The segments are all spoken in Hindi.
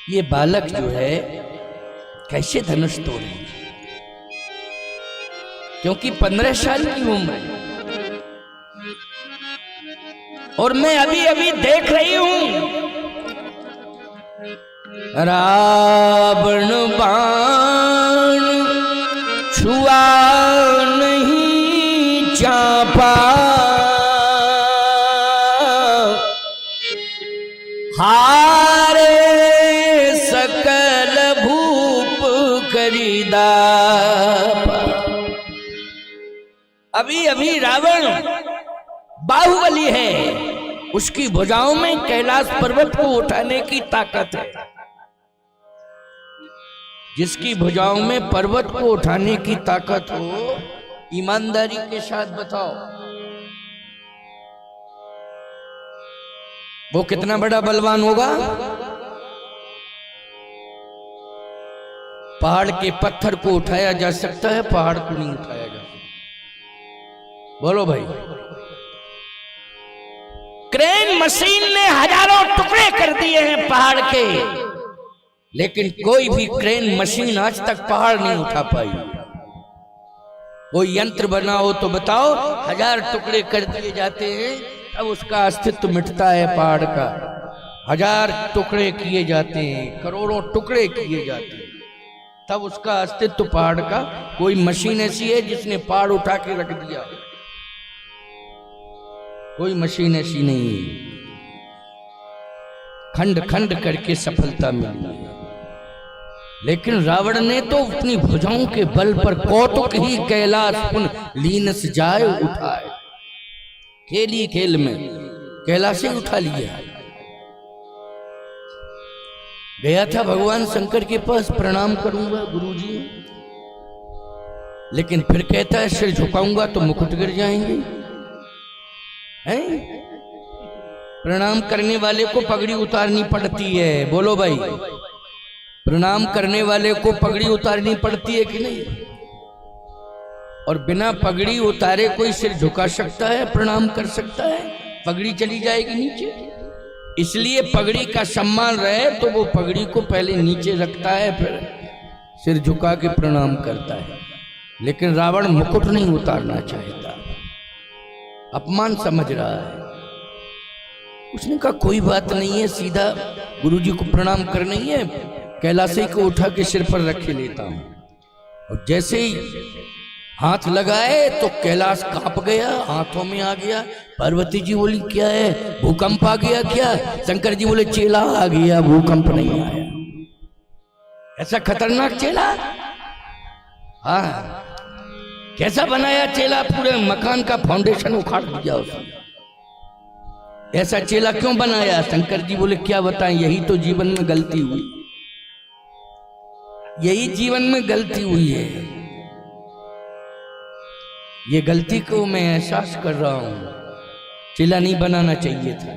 ये बालक जो है कैसे धनुष तोड़े, क्योंकि 15 साल की उम्र है और मैं अभी अभी देख रही हूं रावण बाण छुआ नहीं चापा, हारे सकल भूप करीदा। अभी अभी रावण बाहुबली है, उसकी भुजाओं में कैलाश पर्वत को उठाने की ताकत है। जिसकी भुजाओं में पर्वत को उठाने की ताकत हो, ईमानदारी के साथ बताओ वो कितना बड़ा बलवान होगा। पहाड़ के पत्थर को उठाया जा सकता है, पहाड़ को नहीं उठाया जा सकता। बोलो भाई, क्रेन मशीन ने हजारों टुकड़े कर दिए हैं पहाड़ के, लेकिन कोई भी क्रेन मशीन आज तक पहाड़ नहीं उठा पाई। कोई यंत्र बना हो तो बताओ, 1000 टुकड़े कर दिए जाते हैं तब उसका अस्तित्व मिटता है। पहाड़ का 1000 टुकड़े किए जाते हैं, करोड़ों टुकड़े किए जाते हैं, तब उसका अस्तित्व पहाड़ का। कोई मशीन ऐसी है जिसने पहाड़ उठा के रख दिया? कोई मशीन ऐसी नहीं है। खंड खंड करके सफलता मिली है, लेकिन रावण ने तो अपनी भुजाओं के बल पर कौतुक ही कैलाश पुन लीनस जाए उठाए। खेली खेल में कैलाश ही उठा लिया। गया था भगवान शंकर के पास, प्रणाम करूंगा गुरुजी, लेकिन फिर कहता है सिर झुकाऊंगा तो मुकुट गिर जाएंगे। हैं? प्रणाम करने वाले को पगड़ी उतारनी पड़ती है। बोलो भाई, प्रणाम करने वाले को पगड़ी उतारनी पड़ती है कि नहीं? और बिना पगड़ी उतारे कोई सिर झुका सकता है, प्रणाम कर सकता है? पगड़ी चली जाएगी नीचे। इसलिए पगड़ी का सम्मान रहे तो वो पगड़ी को पहले नीचे रखता है, फिर सिर झुका के प्रणाम करता है। लेकिन रावण मुकुट नहीं उतारना चाहता, अपमान समझ रहा है। उसने कहा कोई बात नहीं है, सीधा गुरुजी को प्रणाम करना ही है, कैलाशी को उठा के सिर पर रखे लेता हूं। और जैसे ही हाथ लगाए तो कैलाश कांप गया, हाथों में आ गया। पार्वती जी बोली क्या है, भूकंप आ गया क्या? शंकर जी बोले चेला आ गया, भूकंप नहीं आया। ऐसा खतरनाक चेला? हाँ, कैसा बनाया चेला, पूरे मकान का फाउंडेशन उखाड़ दिया उसने। ऐसा चेला क्यों बनाया? शंकर जी बोले क्या बताएं, यही तो जीवन में गलती हुई, यही जीवन में गलती हुई है। ये गलती को मैं एहसास कर रहा हूं, चेला नहीं बनाना चाहिए था।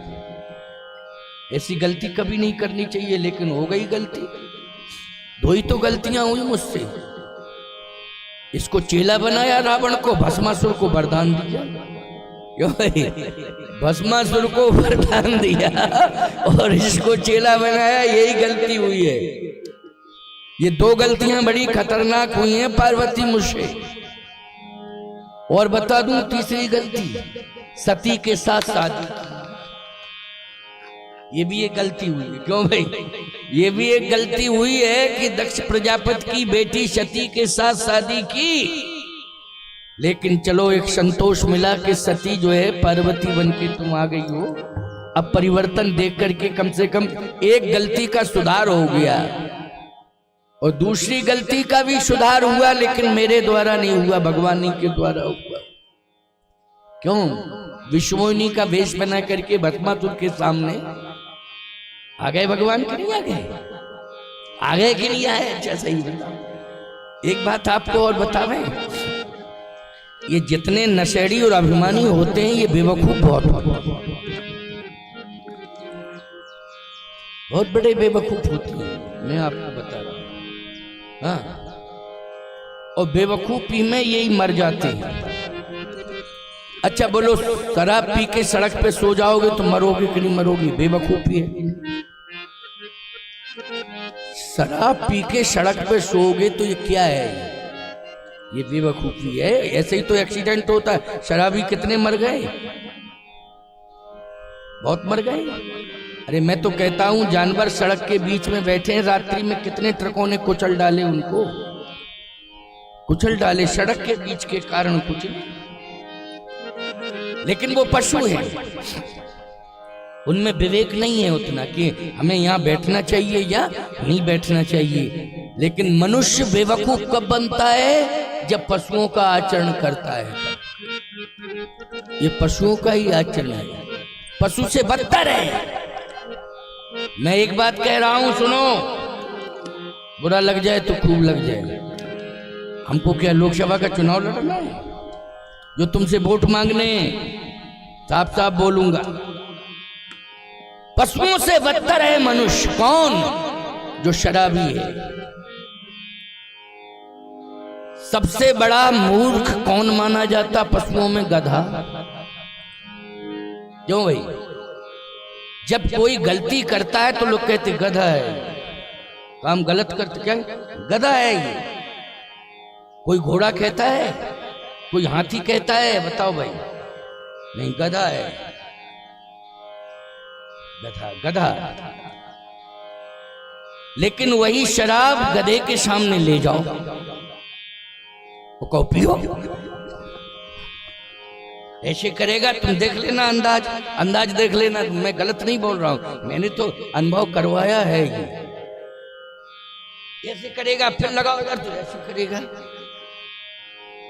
ऐसी गलती कभी नहीं करनी चाहिए, लेकिन हो गई गलती। 2 ही तो गलतियां हुई मुझसे। इसको चेला बनाया रावण को, भस्मासुर को वरदान दिया। क्यों? भस्मासुर को वरदान दिया और इसको चेला बनाया, यही गलती हुई है। ये 2 गलतियां बड़ी खतरनाक हुई हैं पार्वती मुझसे। और बता दूं तीसरी गलती, सती के साथ शादी, ये भी एक गलती हुई है। क्यों भाई? ये भी एक गलती हुई है कि दक्ष प्रजापति की बेटी सती के साथ शादी की, लेकिन चलो एक संतोष मिला कि सती जो है पार्वती बन के तुम आ गई हो। अब परिवर्तन देख करके कम से कम एक गलती का सुधार हो गया, और दूसरी गलती का भी सुधार हुआ, लेकिन मेरे द्वारा नहीं हुआ, भगवान के द्वारा हुआ। क्यों? विश्वमोहिनी का वेश बना करके भस्मासुर के सामने आ गए भगवान के नहीं आ गए? आ गए कि नहीं आए? अच्छा सही बताओ। एक बात आपको और बतावें, ये जितने नशेड़ी और अभिमानी होते हैं ये बेवकूफ बहुत बड़े बेवकूफ होते हैं, मैं आपको बता रहा हूं। हाँ, और बेवकूफी में यही मर जाते हैं। अच्छा बोलो, शराब पी के सड़क पे सो जाओगे तो मरोगे कि नहीं मरोगे? बेवकूफी है। शराब पी के सड़क पे सोओगे तो ये क्या है? ये बेवकूफी है। ऐसे ही तो एक्सीडेंट होता है। शराबी कितने मर गए, बहुत मर गए। अरे मैं तो कहता हूं जानवर सड़क के बीच में बैठे हैं, रात्रि में कितने ट्रकों ने कुचल डाले, उनको कुचल डाले, सड़क के बीच के कारण कुचले। लेकिन वो पशु हैं, उनमें विवेक नहीं है उतना कि हमें यहाँ बैठना चाहिए या नहीं बैठना चाहिए। लेकिन मनुष्य बेवकूफ कब बनता है? जब पशुओं का आचरण करता है। ये पशुओं का ही आचरण है, पशु से बदतर है। मैं एक बात कह रहा हूं, सुनो, बुरा लग जाए तो खूब लग जाए। हमको क्या लोकसभा का चुनाव लड़ना है जो तुमसे वोट मांगने? साफ साफ बोलूंगा, पशुओं से बदतर है मनुष्य। कौन? जो शराबी है। सबसे बड़ा मूर्ख कौन माना जाता पशुओं में? गधा। क्यों भाई? जब कोई गलती करता है तो लोग कहते गधा है, काम गलत करते, क्या गधा है ये? कोई घोड़ा कहता है, कोई हाथी कहता है? बताओ भाई। नहीं, गधा है, गधा गधा। लेकिन वही शराब गधे के सामने ले जाओ, वो कहो पियो, ऐसे करेगा, तुम देख लेना, अंदाज देख लेना। मैं गलत नहीं बोल रहा हूं, मैंने तो अनुभव करवाया है। ये ऐसे करेगा, फिर लगाओ तो ऐसे करेगा।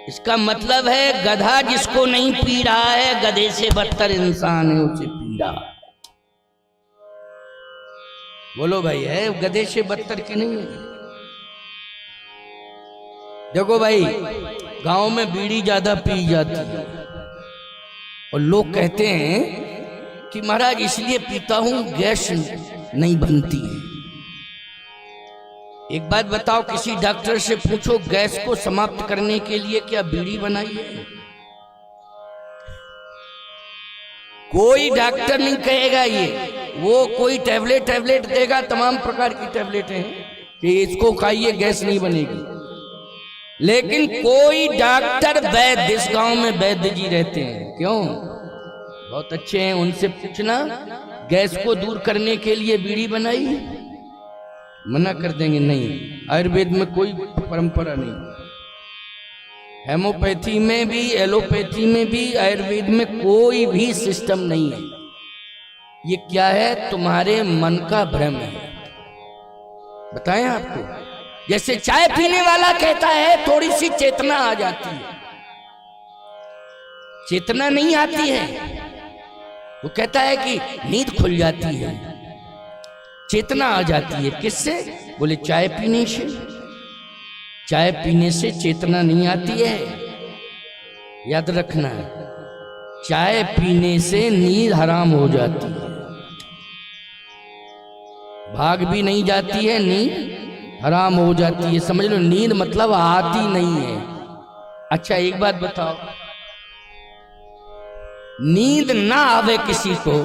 इसका मतलब है गधा जिसको नहीं पी रहा है, गधे से बदतर इंसान है उसे पी रहा। बोलो भाई, है गधे से बदतर की नहीं? देखो भाई, गांव में बीड़ी ज्यादा पी जाती है और लोग कहते हैं कि महाराज इसलिए पीता हूं गैस नहीं बनती है। एक बात बताओ, किसी डॉक्टर से पूछो गैस को समाप्त करने के लिए क्या बीड़ी बनाई है? कोई डॉक्टर नहीं कहेगा ये। वो कोई टैबलेट देगा, तमाम प्रकार की टैबलेट हैं कि इसको खाइए गैस नहीं बनेगी। लेकिन कोई डॉक्टर, वैद्य, इस गांव में वैद्य जी रहते हैं, क्यों? बहुत अच्छे हैं, उनसे पूछना गैस को दूर करने के लिए बीड़ी बनाई? मना कर देंगे, नहीं, आयुर्वेद में कोई परंपरा नहीं। हेमोपैथी में भी, एलोपैथी में भी, आयुर्वेद में कोई भी सिस्टम नहीं है। ये क्या है? तुम्हारे मन का भ्रम है। बताएं आपको, जैसे चाय पीने वाला कहता है थोड़ी सी चेतना आ जाती है, चेतना नहीं आती है। वो कहता है कि नींद खुल जाती है, चेतना आ जाती है। किससे? बोले चाय पीने से। चाय पीने से चेतना नहीं आती है, याद रखना है। चाय पीने से नींद हराम हो जाती है, भाग भी नहीं जाती है, नींद हराम हो जाती है। समझ लो, नींद मतलब आती नहीं है। अच्छा एक बात बताओ, नींद ना आवे किसी को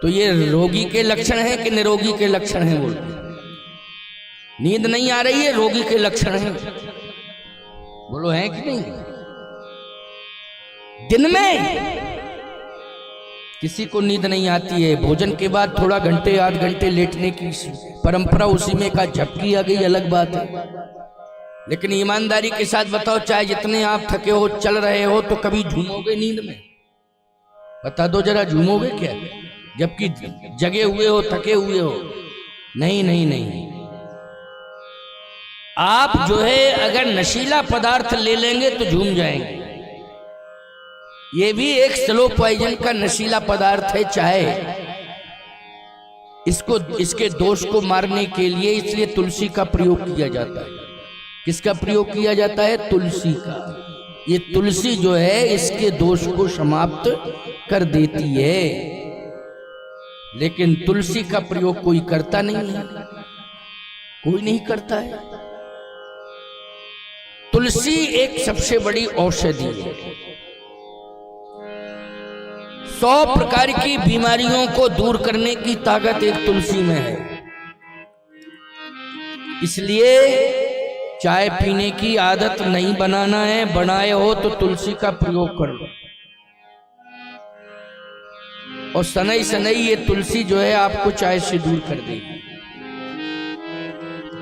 तो ये रोगी के लक्षण है कि निरोगी के लक्षण है? बोल, नींद नहीं आ रही है, रोगी के लक्षण है। बोलो, है कि नहीं? दिन में किसी को नींद नहीं आती है, भोजन के बाद थोड़ा घंटे आध घंटे लेटने की परंपरा, उसी में का झपकी आ गई, अलग बात है। लेकिन ईमानदारी के साथ बताओ, चाहे जितने आप थके हो, चल रहे हो, तो कभी झूमोगे नींद में? बता दो जरा, झूमोगे क्या जबकि जगे हुए हो, थके हुए हो? नहीं नहीं नहीं। आप जो है अगर नशीला पदार्थ ले लेंगे तो झूम जाएंगे। ये भी एक स्लो पॉइजन का नशीला पदार्थ है चाय। इसको, इसके दोष को मारने के लिए इसलिए तुलसी का प्रयोग किया जाता है। किसका प्रयोग किया जाता है? तुलसी का। ये तुलसी जो है इसके दोष को समाप्त कर देती है। लेकिन तुलसी का प्रयोग कोई करता नहीं है, कोई नहीं करता है। तुलसी एक सबसे बड़ी औषधि है। 100 प्रकार की बीमारियों को दूर करने की ताकत एक तुलसी में है। इसलिए चाय पीने की आदत नहीं बनाना है, बनाए हो तो तुलसी का प्रयोग करो। और सनई सनई ये तुलसी जो है आपको चाय से दूर कर देगी।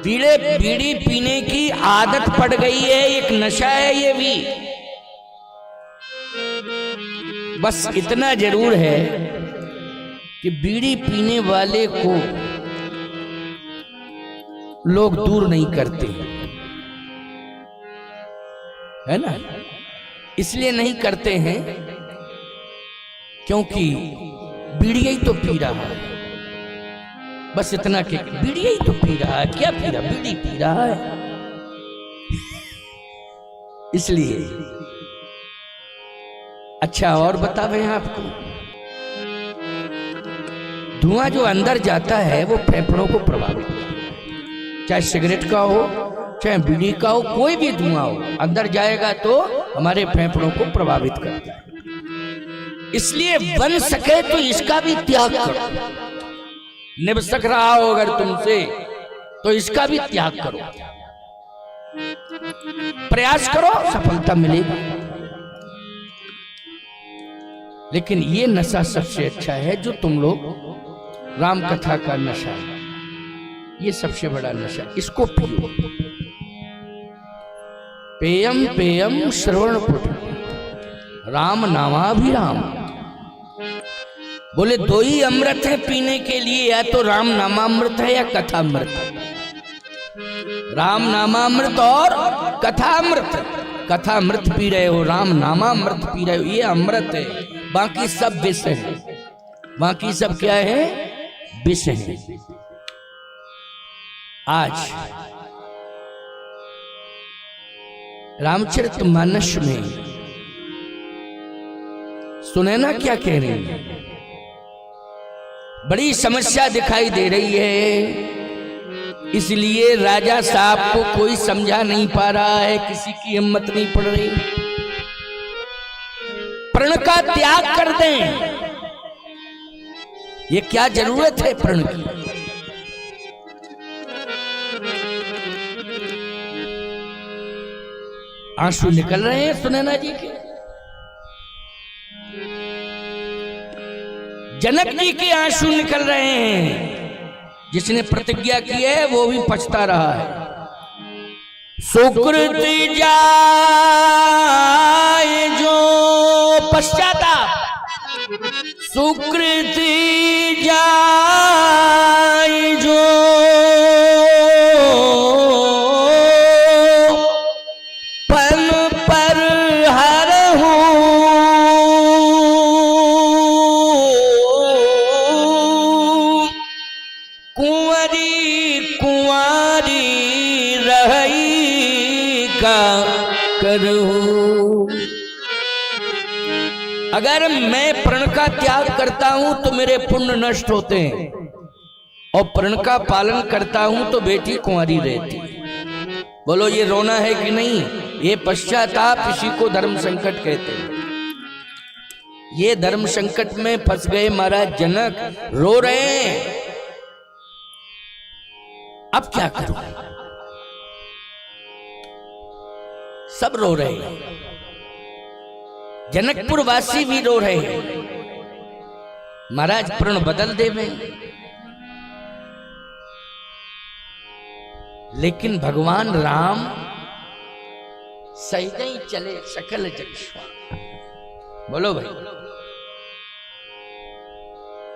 बीड़ी पीने की आदत पड़ गई है, एक नशा है ये भी। बस इतना जरूर है कि बीड़ी पीने वाले को लोग दूर नहीं करते, है ना। इसलिए नहीं करते हैं क्योंकि बीड़ी ही तो पी रहा है। बस इतना कि बीड़ी ही तो पी रहा है, क्या पी रहा, बीड़ी पी रहा है। इसलिए अच्छा और बता रहे हैं आपको, धुआं जो अंदर जाता है वो फेफड़ों को प्रभावित करता है। चाहे सिगरेट का हो, चाहे बीड़ी का हो, कोई भी धुआं हो, अंदर जाएगा तो हमारे फेफड़ों को प्रभावित करता है। इसलिए बन सके तो इसका भी त्याग करो। निभ सक रहा हो अगर तुमसे तो इसका भी त्याग करो, प्रयास करो, सफलता मिलेगी। लेकिन ये नशा सबसे अच्छा है जो तुम लोग, राम कथा का नशा, ये सबसे बड़ा नशा, इसको पियो। पेयम पेयम श्रवण पुट राम नामाभिराम। बोले दो ही अमृत है पीने के लिए, या तो राम नामामृत है या कथामृत। राम नामामृत और कथामृत। कथामृत पी रहे हो, राम नामामृत पी रहे हो, ये अमृत है। बाकी सब विष है। बाकी सब क्या है, विष है। आज रामचरितमानस में सुने ना क्या कह रहे हैं, बड़ी समस्या दिखाई दे रही है। इसलिए राजा साहब को कोई समझा नहीं पा रहा है, किसी की हिम्मत नहीं पड़ रही। प्रण का त्याग कर दें, ये क्या जरूरत है प्रण की। आंसू निकल रहे हैं सुनैना जी के। जनक जी के आंसू निकल रहे हैं। जिसने प्रतिज्ञा की है वो भी पछता रहा है। सुकृत जाए जो पश्चाताप, सुकृत जाए जो पन पर हर हो, कुंवरी कुंवारी रही का करूं। अगर मैं प्रण का त्याग करता हूं तो मेरे पुण्य नष्ट होते हैं, और प्रण का पालन करता हूं तो बेटी कुंवारी रहती। बोलो ये रोना है कि नहीं? ये पश्चाताप, इसी को धर्म संकट कहते हैं। ये धर्म संकट में फंस गए महाराज जनक, रो रहे हैं। अब क्या करूं? सब रो रहे हैं, जनकपुर वासी भी रो रहे हैं। महाराज प्रण बदल देवे, लेकिन भगवान राम सहज ही चले सकल जग स्वामी। बोलो भाई,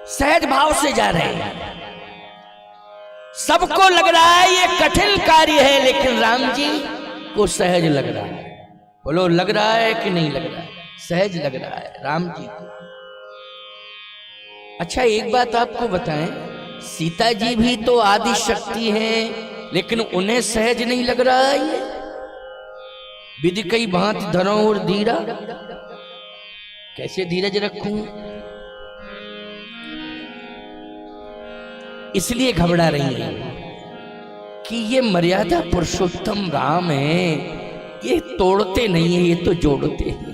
सहज भाव से जा रहे हैं। सबको लग रहा है ये कठिन कार्य है, लेकिन राम जी को सहज लग रहा है। बोलो लग रहा है कि नहीं लग रहा है? सहज लग रहा है राम जी को। अच्छा एक बात आपको बताएं, सीता जी भी तो आदि शक्ति हैं, लेकिन उन्हें सहज नहीं लग रहा है ये। विधि कई भांति धरो और धीरा, कैसे धीरज रखूं? इसलिए घबरा रही है कि ये मर्यादा पुरुषोत्तम राम है, ये तोड़ते नहीं है, ये तो जोड़ते हैं।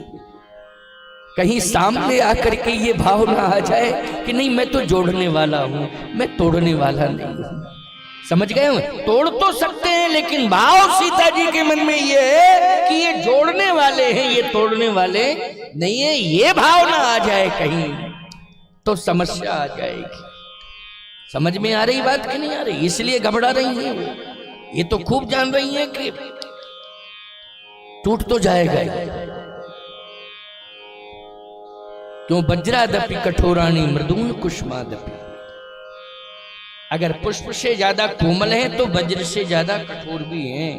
कहीं सामने आकर के ये भाव ना आ जाए कि नहीं मैं तो जोड़ने वाला हूं, मैं तोड़ने वाला नहीं हूं। समझ गए? तोड़ तो सकते हैं, लेकिन भाव सीता जी के मन में ये है कि ये जोड़ने वाले हैं, ये तोड़ने वाले नहीं है। ये भाव ना आ जाए कहीं तो समस्या आ जाएगी। समझ में आ रही बात कि नहीं आ रही? इसलिए घबरा रही है। ये तो खूब जान रही है कि टूट तो जाएगा। क्यों? वज्रादपि कठोराणी मृदून कुसुमादपि। अगर पुष्प से ज्यादा कोमल है तो वज्र से ज्यादा कठोर भी हैं।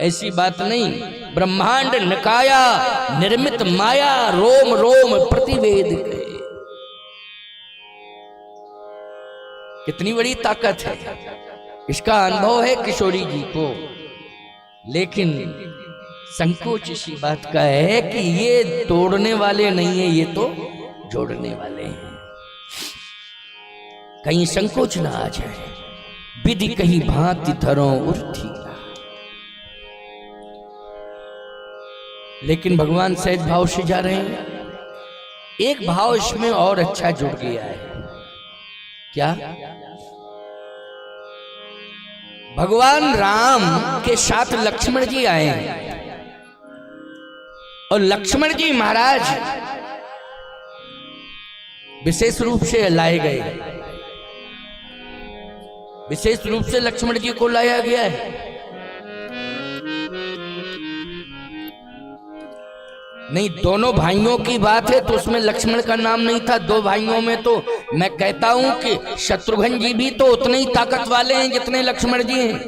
ऐसी बात नहीं। ब्रह्मांड निकाया निर्मित माया रोम रोम प्रतिवेद के। कितनी बड़ी ताकत है, इसका अनुभव है किशोरी जी को। लेकिन संकोच इसी बात का है कि ये तोड़ने वाले नहीं है, ये तो जोड़ने वाले हैं। कहीं संकोच ना आ जाए। विधि कहीं भांति धरो उर्थी। लेकिन भगवान सहज भाव से जा रहे हैं। एक भाव इसमें और अच्छा जुड़ गया है। क्या? भगवान राम के साथ लक्ष्मण जी आए हैं और लक्ष्मण जी महाराज विशेष रूप से लाए गए। विशेष रूप से लक्ष्मण जी को लाया गया है। नहीं, दोनों भाइयों की बात है तो उसमें लक्ष्मण का नाम नहीं था। दो भाइयों में तो मैं कहता हूं कि शत्रुघ्न जी भी तो उतने ही ताकत वाले हैं जितने लक्ष्मण जी हैं।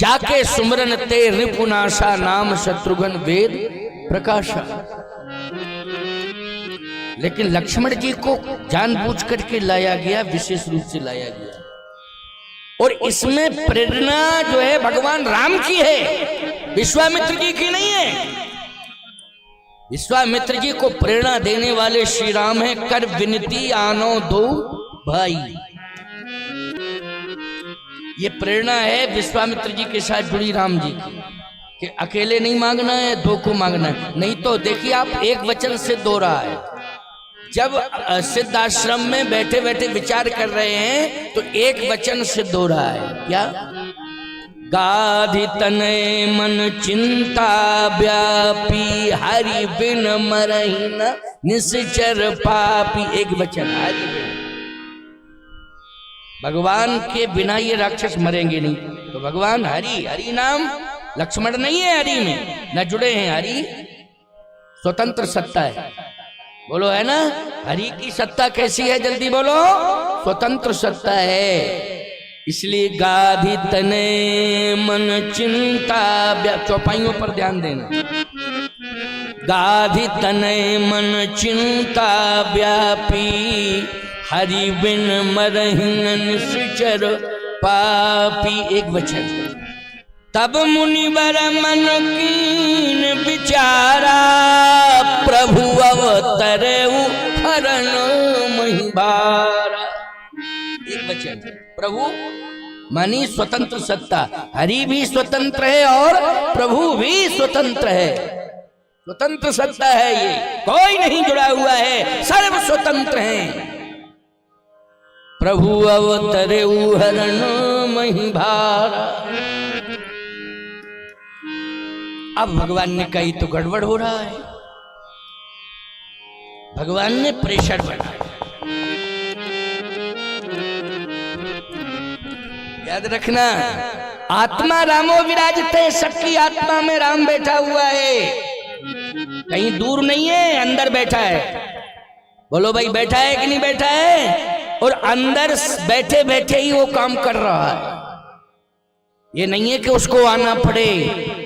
जाके सुमरन ते रिपुनाशा नाम शत्रुघ्न वेद प्रकाशा। लेकिन लक्ष्मण जी को जानबूझ करके लाया गया, विशेष रूप से लाया गया। और इसमें प्रेरणा जो है भगवान राम की है, विश्वामित्र जी की नहीं है। विश्वामित्र जी को प्रेरणा देने वाले श्री राम है। कर विनती आनो दो भाई। ये प्रेरणा है विश्वामित्र जी के साथ जुड़ी राम जी की कि अकेले नहीं मांगना है, दो को मांगना है। नहीं तो देखिए आप, एक वचन सिद्ध हो रहा है। जब सिद्ध आश्रम में बैठे बैठे विचार कर रहे हैं तो एक वचन सिद्ध हो रहा है। क्या? गाधि तनय मन चिंता व्यापी हरि बिन मरहि न निश्चर पापी। एक वचन, हरि बिन। भगवान के बिना ये राक्षस मरेंगे नहीं। तो भगवान हरि, हरि नाम लक्ष्मण नहीं है, हरि में न जुड़े हैं। हरि स्वतंत्र सत्ता है। बोलो, है ना? हरि की सत्ता कैसी है? जल्दी बोलो। स्वतंत्र सत्ता है। इसलिए गाधि तने मन चिंता, चौपाइयों पर ध्यान देना। गाधि तने मन चिंता व्यापी हरि बिन मरहि न निश्चर पापी। एक वचन। तब मुनिवर मन कीन विचारा प्रभु अवतरऊ हरण महिबारा। एक वचन। प्रभु मानी स्वतंत्र सत्ता। हरि भी स्वतंत्र है और प्रभु भी स्वतंत्र है। स्वतंत्र सत्ता है ये, कोई नहीं जुड़ा हुआ है, सर्व स्वतंत्र हैं। प्रभु अवतरऊ हरण महिबारा। अब भगवान ने कही तो गड़बड़ हो रहा है। भगवान ने प्रेशर बनाया। याद रखना, आत्मा रामो विराजते। सबकी आत्मा में राम बैठा हुआ है, कहीं दूर नहीं है, अंदर बैठा है। बोलो भाई, बैठा है कि नहीं बैठा है? और अंदर बैठे बैठे ही वो काम कर रहा है। ये नहीं है कि उसको आना पड़े,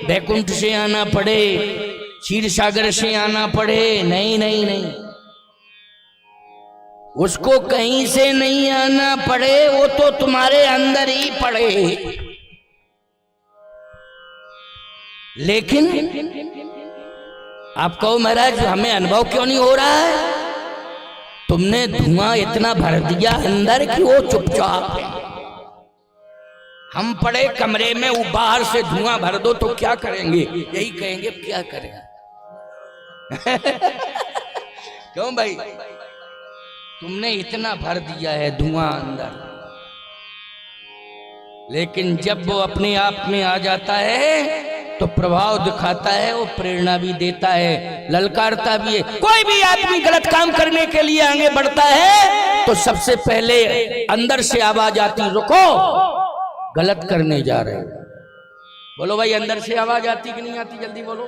बैकुंठ से आना पड़े, क्षीर सागर से आना पड़े। नहीं नहीं नहीं, उसको कहीं से नहीं आना पड़े, वो तो तुम्हारे अंदर ही पड़े। लेकिन आप कहो महाराज हमें अनुभव क्यों नहीं हो रहा है? तुमने धुआं इतना भर दिया अंदर कि वो चुपचाप है। हम पड़े कमरे में, वो बाहर से धुआं भर दो तो क्या करेंगे? यही कहेंगे क्या करेगा। क्यों भाई? तुमने इतना भर दिया है धुआं अंदर, लेकिन जब वो अपने आप में आ जाता है तो प्रभाव दिखाता है, वो प्रेरणा भी देता है, ललकारता भी है। कोई भी आदमी गलत काम करने के लिए आगे बढ़ता है तो सबसे पहले अंदर से आवाज आती, रुको, गलत करने जा रहे हो। बोलो भाई, अंदर से आवाज आती कि नहीं आती? जल्दी बोलो,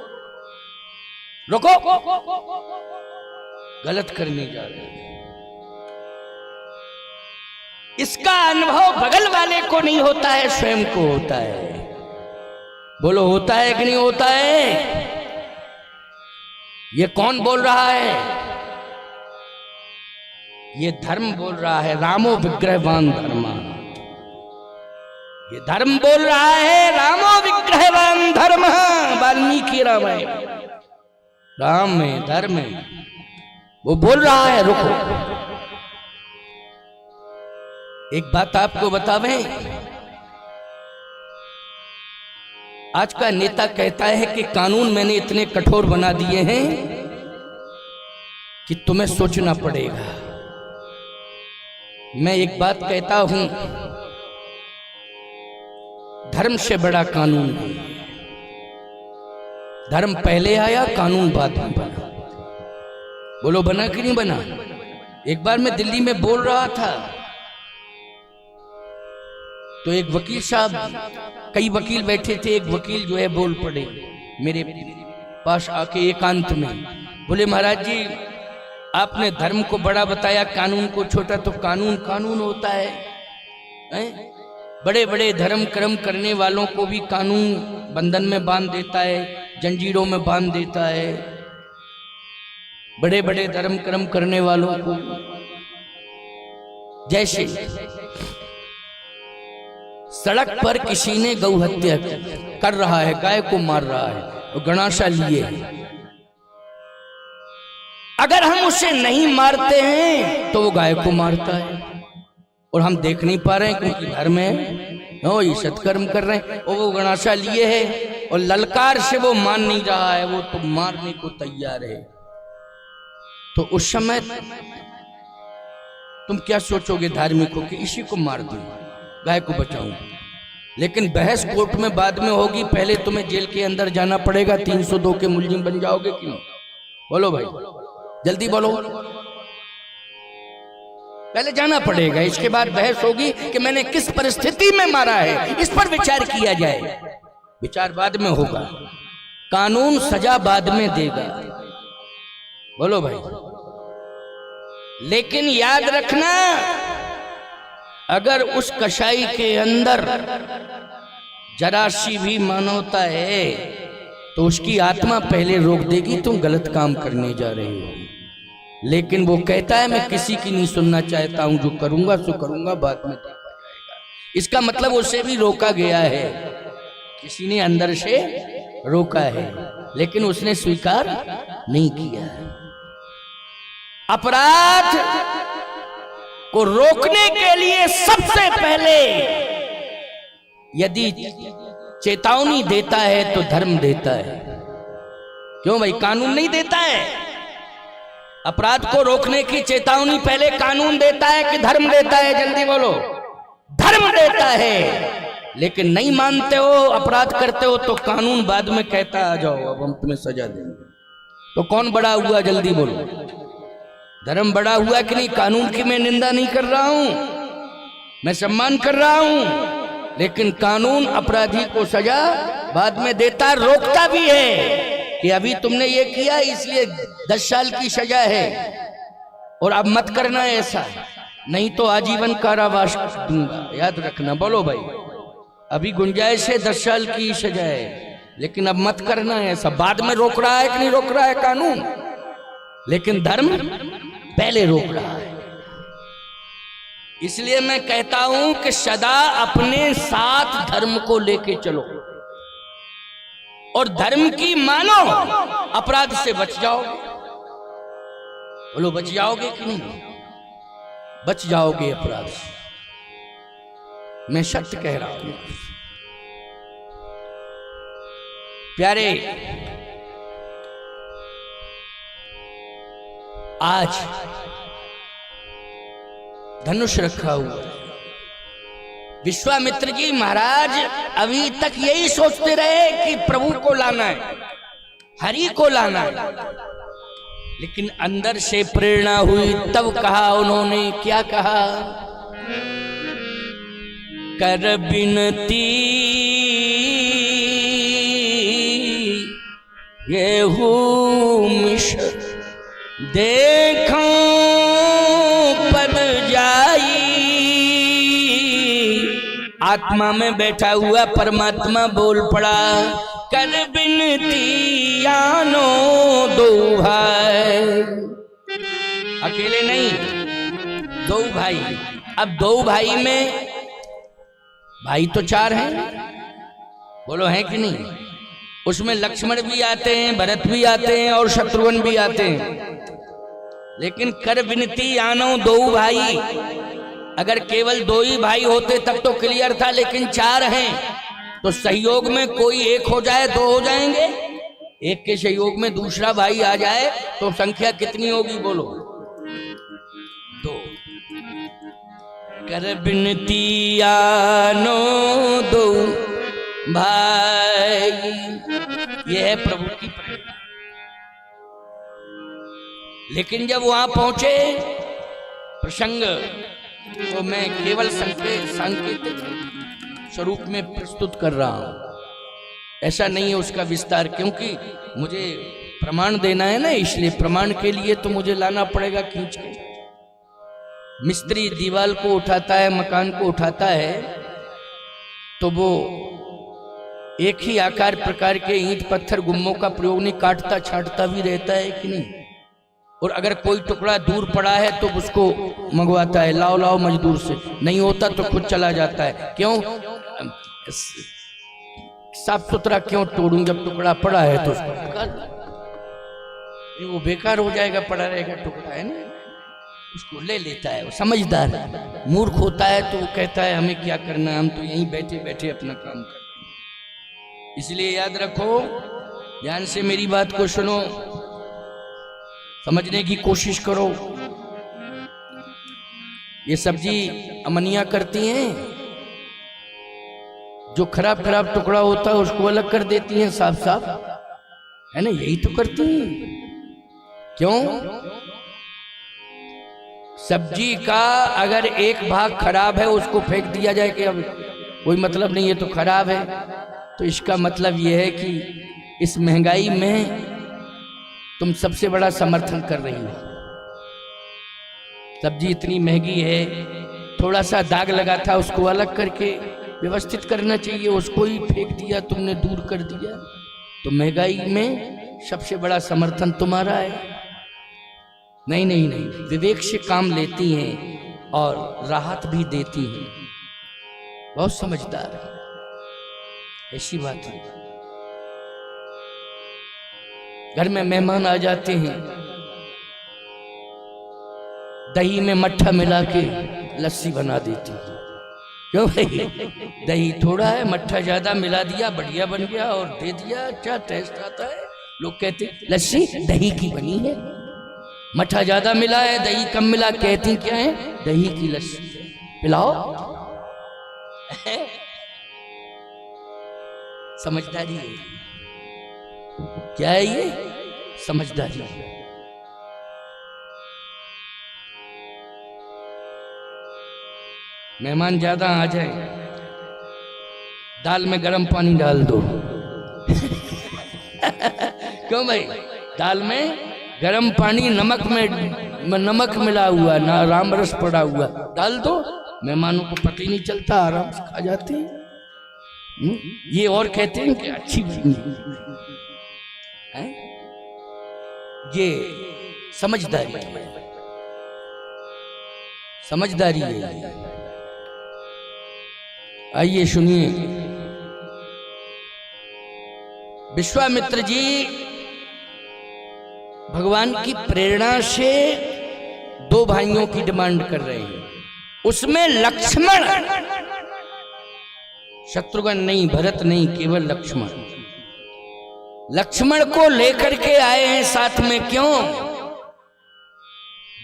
रुको, गलत करने जा रहे हो। इसका अनुभव बगल वाले को नहीं होता है, स्वयं को होता है। बोलो, होता है कि नहीं होता है? ये कौन बोल रहा है? ये धर्म बोल रहा है, रामो विग्रहवान धर्म। ये धर्म बोल रहा है, रामो विग्रहवान धर्म। वाल्मीकि रामायण, राम में धर्म में वो बोल रहा है, रुको। एक बात आपको बतावें, आज का नेता कहता है कि कानून मैंने इतने कठोर बना दिए हैं कि तुम्हें सोचना पड़ेगा। मैं एक बात कहता हूं, धर्म से बड़ा कानून नहीं है। धर्म पहले आया, कानून बाद में बना। बोलो, बना कि नहीं बना? एक बार मैं दिल्ली में बोल रहा था तो एक वकील साहब, कई वकील बैठे थे, एक वकील जो है बोल पड़े मेरे पास आके एकांत में। बोले, महाराज जी, आपने धर्म को बड़ा बताया, कानून को छोटा। तो कानून कानून होता है? बड़े बड़े धर्म कर्म करने वालों को भी कानून बंधन में बांध देता है, जंजीरों में बांध देता है। बड़े बड़े धर्म कर्म करने वालों को, जैसे सड़क पर किसी ने गौ हत्या कर रहा है, गाय को मार रहा है, और गणाशा लिए। अगर हम उसे नहीं मारते हैं तो वो गाय को मारता है, और हम देख नहीं पा रहे हैं क्योंकि धर्म है, ये सत्कर्म कर रहे हैं, और वो गणाशा लिए है और ललकार से वो मान नहीं रहा है, वो तो मारने को तैयार है। तो उस समय तुम क्या सोचोगे धार्मिक हो कि इसी को मार दूं, गाय को बचाऊं? लेकिन बहस कोर्ट में बाद में होगी, पहले तुम्हें जेल के अंदर जाना पड़ेगा, 302 के मुलजिम बन जाओगे कि नहीं? बोलो भाई, जल्दी बोलो। पहले जाना पड़ेगा, इसके बाद बहस होगी कि मैंने किस परिस्थिति में मारा है, इस पर विचार किया जाए। विचार बाद में होगा, कानून सजा बाद में देगा। बोलो भाई, लेकिन याद रखना, अगर उस कसाई के अंदर जरा सी भी मानवता है तो उसकी आत्मा पहले रोक देगी, तुम गलत काम करने जा रहे हो। लेकिन वो कहता है, मैं किसी की नहीं सुनना चाहता हूं, जो करूंगा सो करूंगा, बाद में देखा जाएगा। इसका मतलब उसे भी रोका गया है, किसी ने अंदर से रोका है, लेकिन उसने स्वीकार नहीं किया। अपराध को रोकने के लिए सबसे पहले यदि चेतावनी देता है तो धर्म देता है। क्यों भाई, कानून नहीं देता है? अपराध को रोकने की चेतावनी पहले कानून देता है कि धर्म देता है? जल्दी बोलो। धर्म देता है। लेकिन नहीं मानते हो, अपराध करते हो, तो कानून बाद में कहता है, आ जाओ अब हम तुम्हें सजा देंगे। तो कौन बड़ा हुआ? जल्दी बोलो। धर्म बड़ा हुआ कि नहीं? कानून की मैं निंदा नहीं कर रहा हूं, मैं सम्मान कर रहा हूं, लेकिन कानून अपराधी को सजा बाद में देता, रोकता भी है कि अभी तुमने ये किया इसलिए 10 साल की सजा है और अब मत करना ऐसा, नहीं तो आजीवन कारावास दूंगा। याद रखना। बोलो भाई, अभी गुंजाइश है 10 साल की सजा है, लेकिन अब मत करना ऐसा। बाद में रोक रहा है कि नहीं रोक रहा है कानून? लेकिन धर्म पहले रोक रहा है। इसलिए मैं कहता हूं कि सदा अपने साथ धर्म को लेके चलो और धर्म की मानो, अपराध से बच जाओगे। बोलो, बच जाओगे कि नहीं? बच जाओगे अपराध से, मैं सत्य कह रहा हूं। प्यारे, आज धनुष रखा हुआ। विश्वामित्र जी महाराज अभी तक यही सोचते रहे कि प्रभु को लाना है, हरि को लाना है, लेकिन अंदर से प्रेरणा हुई तब कहा उन्होंने, क्या कहा? कर बिनती ये हूँ मिश देखो पद जाई। आत्मा में बैठा हुआ परमात्मा बोल पड़ा, कर बिनती आनो दो भाई। अकेले नहीं, दो भाई। अब दो भाई में भाई तो चार हैं, बोलो हैं कि नहीं? उसमें लक्ष्मण भी आते हैं, भरत भी आते हैं और शत्रुघ्न भी आते हैं। लेकिन कर विनती आनो दो भाई, अगर केवल दो ही भाई होते तब तो क्लियर था, लेकिन चार हैं तो सहयोग में कोई एक हो जाए दो हो जाएंगे, एक के सहयोग में दूसरा भाई आ जाए तो संख्या कितनी होगी बोलो? दो। कर बिनती आनो दो भाई, यह है प्रभु की प्रेरणा। लेकिन जब वहां पहुंचे प्रसंग तो मैं केवल सांकेतिक स्वरूप में प्रस्तुत कर रहा हूं, ऐसा नहीं है उसका विस्तार, क्योंकि मुझे प्रमाण देना है ना, इसलिए प्रमाण के लिए तो मुझे लाना पड़ेगा खींच के। मिस्त्री दीवार को उठाता है, मकान को उठाता है, तो वो एक ही आकार प्रकार के ईंट पत्थर गुम्मों का प्रयोग नहीं, काटता छाटता भी रहता है कि नहीं? और अगर कोई टुकड़ा दूर पड़ा है तो उसको मंगवाता है, लाओ लाओ मजदूर से, नहीं होता तो खुद चला जाता है। क्यों? साफ सुथरा क्यों तोड़ूं, जब टुकड़ा पड़ा है तो उसको वो बेकार हो जाएगा, पड़ा रहेगा टुकड़ा, है ना? उसको ले लेता है। वो समझदार है। मूर्ख होता है तो वो कहता है हमें क्या करना है, हम तो यहीं बैठे बैठे अपना काम करते हैं। इसलिए याद रखो, ध्यान से मेरी बात को सुनो, समझने की कोशिश करो। ये सब्जी अमनिया करती हैं, जो खराब खराब टुकड़ा होता है उसको अलग कर देती हैं, साफ साफ, है ना? यही तो करती हैं। क्यों? सब्जी का अगर एक भाग खराब है उसको फेंक दिया जाए कि अब कोई मतलब नहीं, है तो खराब है, तो इसका मतलब यह है कि इस महंगाई में तुम सबसे बड़ा समर्थन कर रही हो। सब्जी इतनी महंगी है, थोड़ा सा दाग लगा था उसको अलग करके व्यवस्थित करना चाहिए, उसको ही फेंक दिया तुमने, दूर कर दिया, तो महंगाई में सबसे बड़ा समर्थन तुम्हारा है। नहीं नहीं नहीं, विवेक से काम लेती हैं और राहत भी देती हैं, बहुत समझदार है, ऐसी बात है। घर में मेहमान आ जाते हैं, दही में मट्ठा मिला के लस्सी बना देती है। क्यों भाई? दही थोड़ा है, मट्ठा ज्यादा मिला दिया, बढ़िया बन गया और दे दिया, क्या टेस्ट आता है। लोग कहते लस्सी दही की बनी है, मट्ठा ज्यादा मिला है दही कम मिला, कहती क्या है? दही की लस्सी पिलाओ। समझदारी है, क्या है ये? समझदारी है। मेहमान ज्यादा आ जाए, दाल में गर्म पानी डाल दो। क्यों भाई? दाल में गरम पानी, नमक मिला हुआ, ना राम रस पड़ा हुआ, डाल दो, मेहमानों को पता ही नहीं चलता, आराम से खा जाते हैं। ये और कहते हैं कि अच्छी बनी है। ये समझदारी है, समझदारी है। आइए सुनिए, विश्वामित्र जी भगवान की प्रेरणा से दो भाइयों की डिमांड कर रहे हैं, उसमें लक्ष्मण, शत्रुघ्न नहीं, भरत नहीं, केवल लक्ष्मण, लक्ष्मण को लेकर के आए हैं साथ में। क्यों?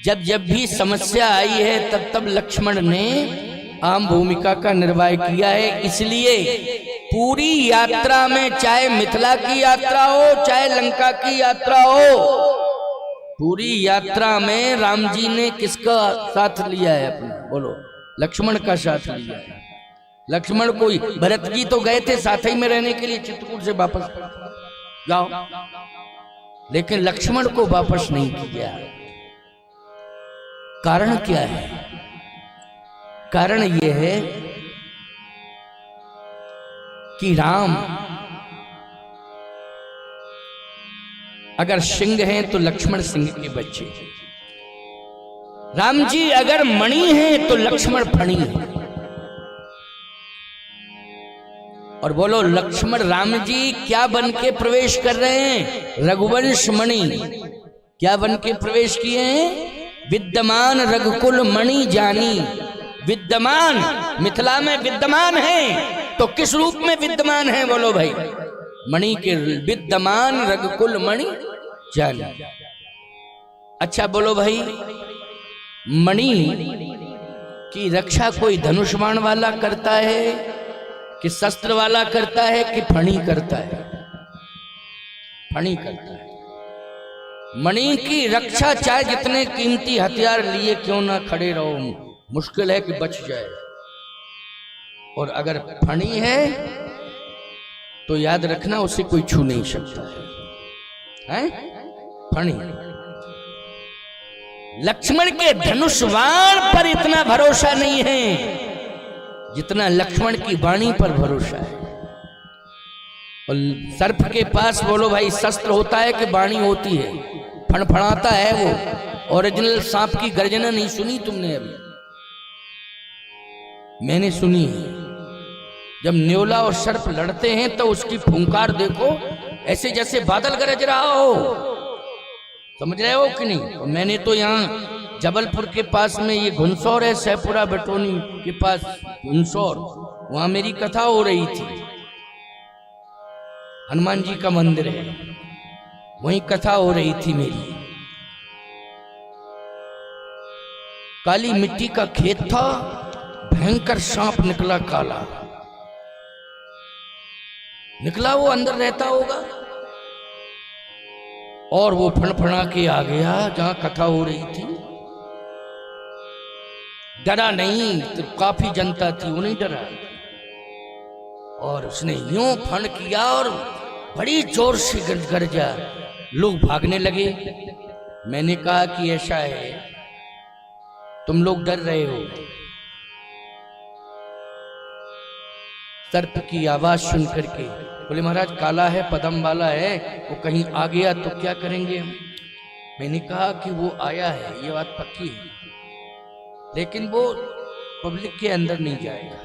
जब जब भी समस्या आई है तब तब लक्ष्मण ने आम भूमिका का निर्वाह किया है। इसलिए पूरी यात्रा में, चाहे मिथिला की यात्रा हो चाहे लंका की यात्रा हो, पूरी यात्रा में राम जी ने किसका साथ लिया है अपना? बोलो, लक्ष्मण का साथ लिया है। लक्ष्मण को, भरत जी तो गए थे साथ ही में रहने के लिए चित्रकूट से वापस जाओ, लेकिन लक्ष्मण को वापस नहीं किया। कारण क्या है? कारण यह है कि राम अगर सिंह हैं तो लक्ष्मण सिंह के बच्चे, राम जी अगर मणि हैं तो लक्ष्मण फणी है। और बोलो, लक्ष्मण राम जी क्या बन के प्रवेश कर रहे हैं? रघुवंश मणि। क्या बन के प्रवेश किए हैं? विद्यमान रघुकुल मणि जानी। विद्यमान, मिथिला में विद्यमान है तो किस रूप में विद्यमान है? बोलो भाई, मणि के विद्यमान रघुकुल मणि जानी। अच्छा बोलो भाई, मणि की रक्षा कोई धनुष बाण वाला करता है कि शस्त्र वाला करता है कि फणी करता है? फणी करता है। मणि की रक्षा चाहे जितने कीमती हथियार लिए क्यों ना खड़े रहो, मुश्किल है कि बच जाए। और अगर फणी है तो याद रखना उसे कोई छू नहीं सकता है, फणी। लक्ष्मण के धनुष बाण पर इतना भरोसा नहीं है जितना लक्ष्मण की वाणी पर भरोसा है। और सर्प के पास बोलो भाई शस्त्र होता है कि वाणी होती है? फणफणाता है वो। ओरिजिनल सांप की गर्जना नहीं सुनी तुमने अभी? मैंने सुनी है। जब न्योला और सर्प लड़ते हैं तो उसकी फुंकार देखो, ऐसे जैसे बादल गरज रहा हो। समझ रहे हो कि नहीं? और मैंने तो यहाँ जबलपुर के पास में ये घुनसौर है, सैपुरा बटोनी के पास घुनसौर, वहां मेरी कथा हो रही थी। हनुमान जी का मंदिर है, वहीं कथा हो रही थी मेरी। काली मिट्टी का खेत था, भयंकर सांप निकला, काला निकला, वो अंदर रहता होगा और वो फणफणा के आ गया जहां कथा हो रही थी। डरा नहीं, तो काफी जनता थी, वो नहीं डरा। और उसने यूं फण किया और बड़ी जोर से गरजा, लोग भागने लगे। मैंने कहा कि ऐसा है, तुम लोग डर रहे हो। सर्प की आवाज सुन करके बोले, महाराज काला है, पदम वाला है, वो कहीं आ गया तो क्या करेंगे हम? मैंने कहा कि वो आया है, ये बात पक्की है, लेकिन वो पब्लिक के अंदर नहीं जाएगा।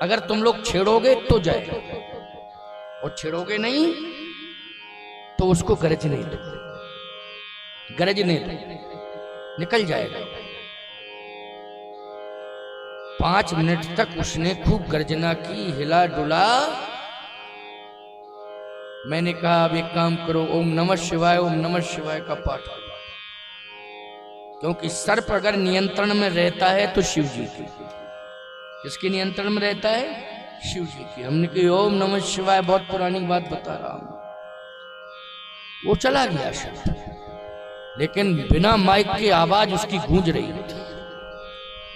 अगर तुम लोग छेड़ोगे तो जाएगा, और छेड़ोगे नहीं तो उसको गरजने दो, गरजने दो, निकल जाएगा। 5 मिनट तक उसने खूब गर्जना की, हिला डुला। मैंने कहा अब एक काम करो, ओम नमः शिवाय, ओम नमः शिवाय का पाठ करो, क्योंकि सर्प अगर नियंत्रण में रहता है तो शिव जी की। किसके नियंत्रण में रहता है? शिव जी की। हमने कही ओम नमः शिवाय, बहुत पुरानी बात बता रहा हूं। वो चला गया शब्द, लेकिन बिना माइक की आवाज उसकी गूंज रही थी।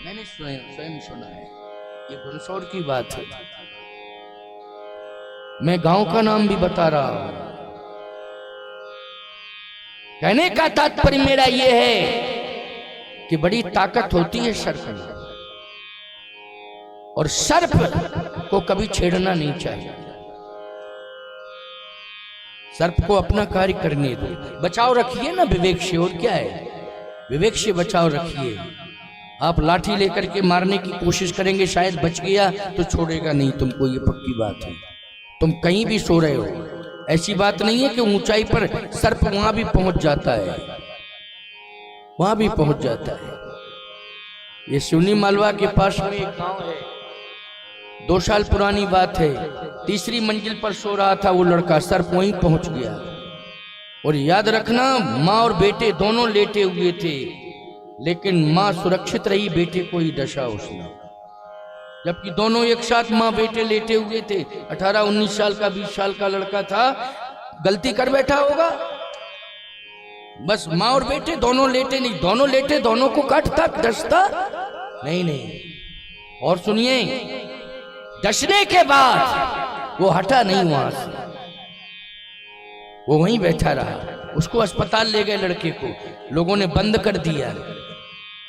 मैंने स्वयं सुना है, ये घुनसौर की बात है। मैं गांव का नाम भी बता रहा हूं। कहने का तात्पर्य मेरा यह है कि बड़ी ताकत होती है सर्प में, और सर्प को कभी छेड़ना नहीं चाहिए। सर्प को अपना कार्य करने दो, बचाव रखिए ना विवेक से। और क्या है? विवेक से बचाव रखिए। आप लाठी लेकर के मारने की कोशिश करेंगे, शायद बच गया तो छोड़ेगा नहीं तुमको, ये पक्की बात है। तुम कहीं भी सो रहे हो, ऐसी बात नहीं है कि ऊंचाई पर सर्प वहां भी पहुंच जाता है, वहां भी पहुंच जाता है। ये सिवनी मालवा के पास में एक गांव है, 2 साल पुरानी बात है। 3री मंजिल पर सो रहा था वो लड़का, सर्प वहीं पहुंच गया। और याद रखना, माँ और बेटे दोनों लेटे हुए थे, लेकिन मां सुरक्षित रही, बेटे को ही दशा उसने। जबकि दोनों एक साथ मां बेटे लेटे हुए थे। 18-19 साल का 20 साल का लड़का था, गलती कर बैठा होगा, बस मां और बेटे दोनों लेटे, नहीं दोनों लेटे, दोनों को काटता डसता नहीं नहीं। और सुनिए, डसने के बाद वो हटा नहीं वहां से, वो वहीं बैठा रहा। उसको अस्पताल ले गए लड़के को, लोगों ने बंद कर दिया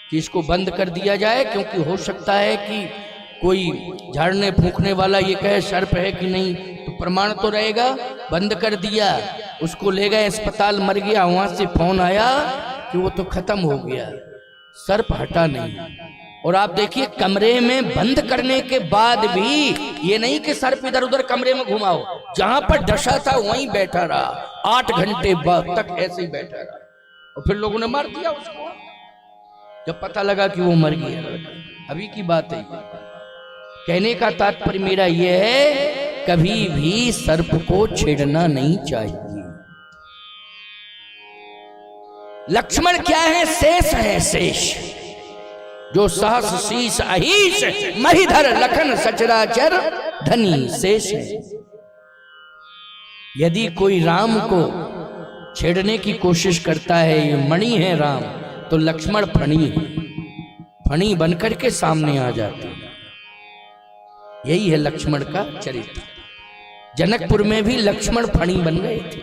कि इसको बंद कर दिया जाए, क्योंकि हो सकता है कि कोई झाड़ने फूंकने वाला ये कहे सर्प है कि नहीं, तो प्रमाण तो रहेगा। बंद कर दिया, उसको ले गए अस्पताल, मर गया। वहां से फोन आया कि वो तो खत्म हो गया, सर्प हटा नहीं। और आप देखिए, कमरे में बंद करने के बाद भी ये नहीं कि सर्प इधर उधर कमरे में घुमाओ, जहां पर डसा था वहीं बैठा रहा। 8 घंटे बाद तक ऐसे ही बैठा रहा, और फिर लोगों ने मार दिया उसको जब पता लगा कि वो मर गया। अभी की बात है। कहने का तात्पर्य मेरा यह है, कभी भी सर्प को छेड़ना नहीं चाहिए। लक्ष्मण क्या है? शेष है, शेष, जो सहस शीस अहीश महिधर लखन सचराचर धनी शेष है। यदि कोई राम को छेड़ने की कोशिश करता है, ये मणि है राम, तो लक्ष्मण फणी है, फणी बनकर के सामने आ जाते हैं। यही है लक्ष्मण का चरित्र। जनकपुर में भी लक्ष्मण फणी बन गए थे।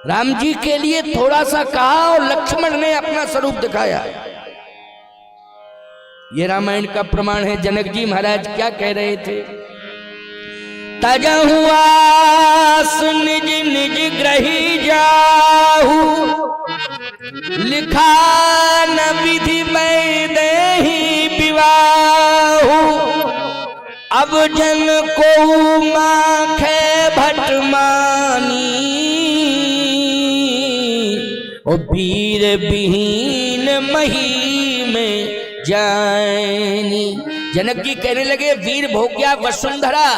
राम जी के लिए थोड़ा सा कहा और लक्ष्मण ने अपना स्वरूप दिखाया। ये रामायण का प्रमाण है। जनक जी महाराज क्या कह रहे थे? तजहु आस निज निज ग्रही जाहु, लिखा न विधि मैं देहि विवाहु। अब जन को माखे भट मानी, ओ वीर विहीन मही में जानी। जनक जी कहने लगे, वीर भोग्या वसुंधरा,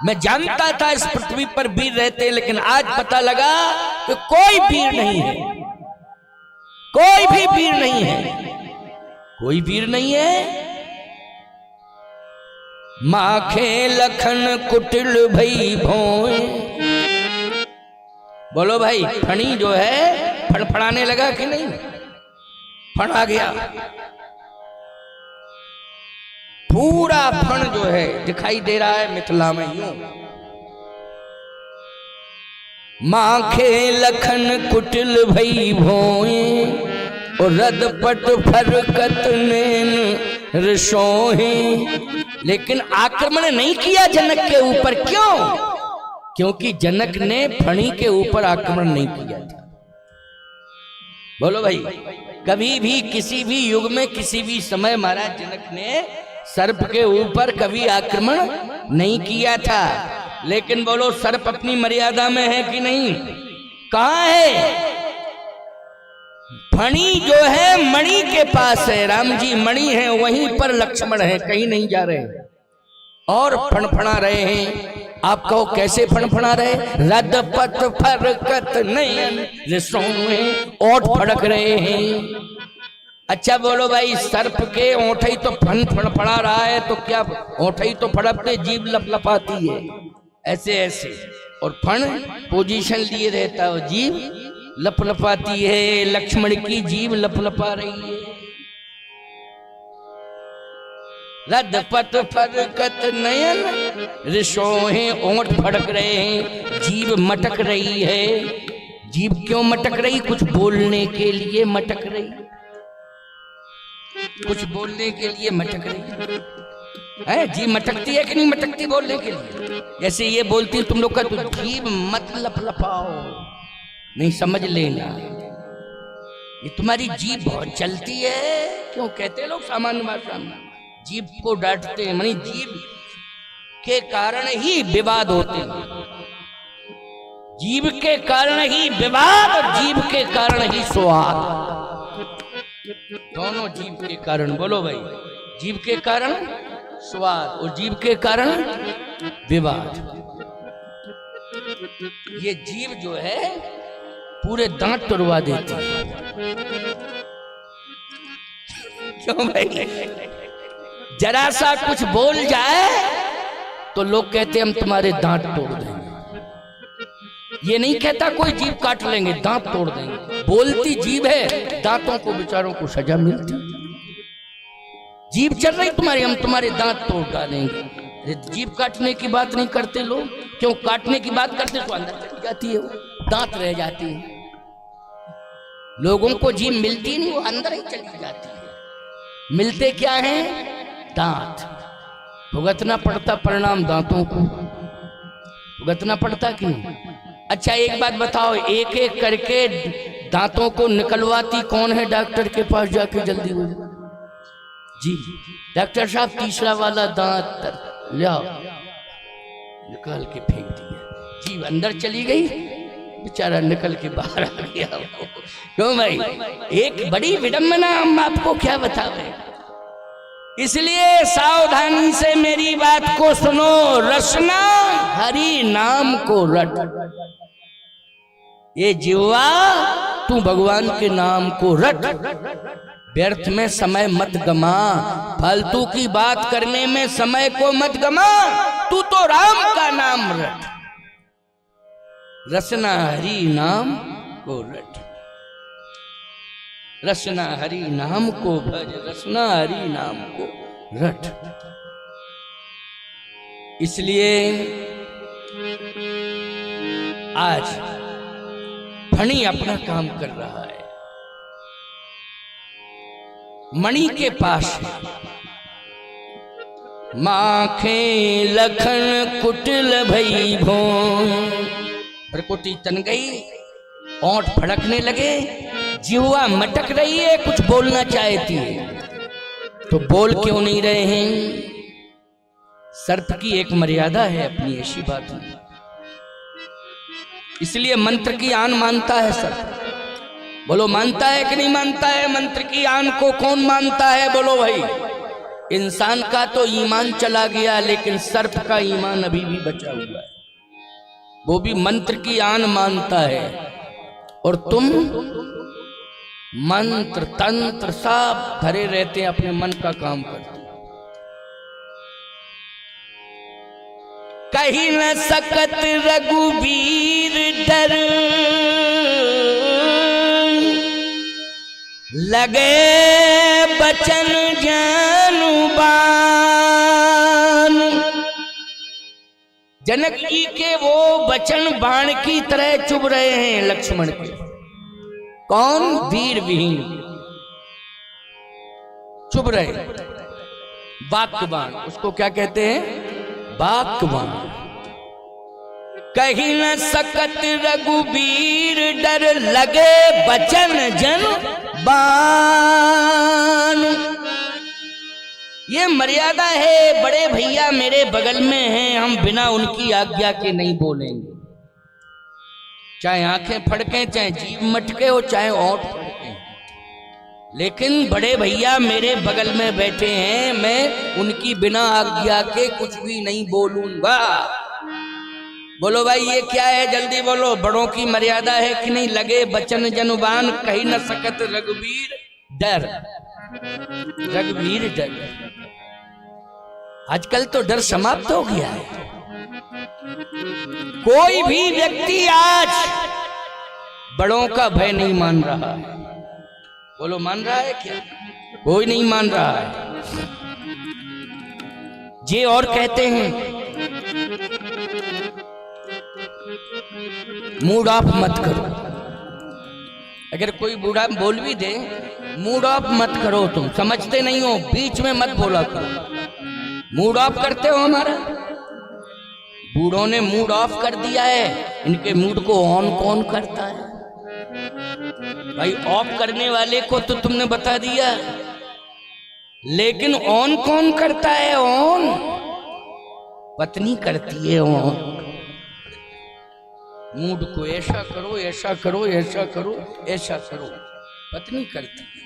मैं जानता था इस पृथ्वी पर वीर रहते, लेकिन आज पता लगा कि कोई वीर नहीं है, कोई भी वीर नहीं है, कोई वीर नहीं है। माखे लखन कुटिल भई भोए। बोलो भाई, फणी जो है फड़फड़ाने लगा कि नहीं? फण आ गया, पूरा फण जो है दिखाई दे रहा है मिथिला में यूं। माखे लखन कुटिल भई भोए, और रदपट फरकत नैन रिसोहे। लेकिन आक्रमण नहीं किया जनक के ऊपर। क्यों? क्योंकि जनक ने फणी के ऊपर आक्रमण नहीं किया था। बोलो भाई, कभी भी किसी भी युग में किसी भी समय महाराज जनक ने सर्प के ऊपर कभी आक्रमण नहीं किया था। लेकिन बोलो, सर्प अपनी मर्यादा में है कि नहीं? कहां है? फणी जो है मणि के पास है। राम जी मणि है, वहीं पर लक्ष्मण है, कहीं नहीं जा रहे और फणफणा रहे हैं। आप कहो कैसे फणफणा रहे? रदपट फरकत नयन रिसोए, ओठ फड़क रहे हैं। अच्छा बोलो भाई, सर्प के ओठ ही तो फड़फड़ा रहा है, तो क्या ओठ ही तो फड़कते, जीभ लपलपाती है ऐसे ऐसे, और फण पोजीशन लिए रहता है, जीभ लपलपाती है। लक्ष्मण की जीभ लपलपा रही है। रदपट फरकत नयन रिसोहे, ओंठ फड़क रहे हैं, जीभ मटक रही है। जीभ क्यों मटक रही? कुछ बोलने के लिए मटक रही, कुछ बोलने के लिए मटक रही है। जीभ मटकती है कि नहीं मटकती बोलने के लिए? जैसे ये बोलती तुम लोग का, तो जीभ मत लपलपाओ, नहीं समझ लेना, ये तुम्हारी जीभ बहुत चलती है। क्यों कहते लोग सामान्य भाषा में? जीभ को डांटते हैं, मानी जीभ के कारण ही विवाद होते हैं। जीभ के कारण ही विवाद, जीभ के कारण ही स्वाद, दोनों जीभ के कारण। बोलो भाई, जीभ के कारण स्वाद और जीभ के कारण विवाद। ये जीभ जो है पूरे दांत तुड़वा देती है। क्यों भाई? जरा सा कुछ बोल जाए तो लोग कहते हम तुम्हारे दांत तोड़ देंगे। ये नहीं कहता कोई जीभ काट लेंगे, दांत तोड़ देंगे। बोलती जीभ है, दांतों को बेचारों को सजा मिलती। जीभ चल रही तुम्हारी, हम तुम्हारे दांत तोड़ डालेंगे। जीभ काटने की बात नहीं करते लोग, क्यों? काटने की बात करते तो अंदर चली जाती है, वो दांत रह जाती है। लोगों को जीभ मिलती नहीं, वो अंदर ही चली जाती है। मिलते क्या है? दांत। भुगतना पड़ता परिणाम दांतों को, भुगतना पड़ता क्यों? अच्छा एक बात बताओ, एक एक करके दांतों को निकलवाती कौन है? डॉक्टर के पास जाके जल्दी हो जी, डॉक्टर साहब तीसरा वाला दांत ले आओ, निकाल के फेंक दिया, जीभ अंदर चली गई, बेचारा निकल के बाहर आ गया। क्यों भाई? एक बड़ी विडंबना, हम आपको क्या बतावे। इसलिए सावधानी से मेरी बात को सुनो। रसना हरि नाम को रट। ये जिह्वा तू भगवान के नाम को रट, व्यर्थ में समय मत गमा, फालतू की बात करने में समय को मत गमा। तू तो राम का नाम रट। रसना हरि नाम को रट, रसना हरि नाम को भज, रसना हरि नाम को रट। इसलिए आज फणी अपना काम कर रहा है, मणि के पास माखे लखन कुटिल भई भो। प्रकृति तन गई, ओंठ फड़कने लगे, जिह्वा मटक रही है, कुछ बोलना चाहती है तो बोल क्यों नहीं रहे हैं? सर्प की एक मर्यादा है अपनी, ऐसी बात नहीं। इसलिए मंत्र की आन मानता है सर्प। बोलो मानता है कि नहीं मानता है? मंत्र की आन को कौन मानता है? बोलो भाई। इंसान का तो ईमान चला गया, लेकिन सर्प का ईमान अभी भी बचा हुआ है, वो भी मंत्र की आन मानता है। और तुम मंत्र तंत्र सब धरे रहते हैं, अपने मन का काम करते। कहीं न सकत रघुबीर डर, लगे बचन जानुबान। जनक जी के वो बचन बाण की तरह चुभ रहे हैं लक्ष्मण के। कौन? वीर विहीन चुभ रहे, वाक्य बाण, उसको क्या कहते हैं? वाक्य बाण। कहीं न सकत रघुबीर डर, लगे बचन जन बान। ये मर्यादा है, बड़े भैया मेरे बगल में हैं, हम बिना उनकी आज्ञा के नहीं बोलेंगे। चाहे आंखें फड़के, चाहे जीभ मटके हो, चाहे ओंठ फड़के, लेकिन बड़े भैया मेरे बगल में बैठे हैं, मैं उनकी बिना आज्ञा के कुछ भी नहीं बोलूंगा। बोलो भाई ये क्या है? जल्दी बोलो। बड़ों की मर्यादा है कि नहीं? लगे बचन जनुबान, कहीं न सकत रघुबीर डर, रघुबीर डर। आजकल तो डर समाप्त हो गया है। कोई भी व्यक्ति आज बड़ों का भय नहीं मान रहा है। बोलो मान रहा है क्या? कोई नहीं मान रहा है। ये और कहते हैं मूड ऑफ मत करो। अगर कोई बूढ़ा बोल भी दे, मूड ऑफ मत करो, तुम समझते नहीं हो, बीच में मत बोला करो। मूड ऑफ करते हो हमारा? बूढ़ों ने मूड ऑफ कर दिया है, इनके मूड को ऑन कौन करता है? भाई ऑफ करने वाले को तो तुमने बता दिया, लेकिन ऑन कौन करता है? ऑन पत्नी करती है ऑन। मूड को ऐसा करो, ऐसा करो, ऐसा करो, ऐसा करो, पत्नी करती है।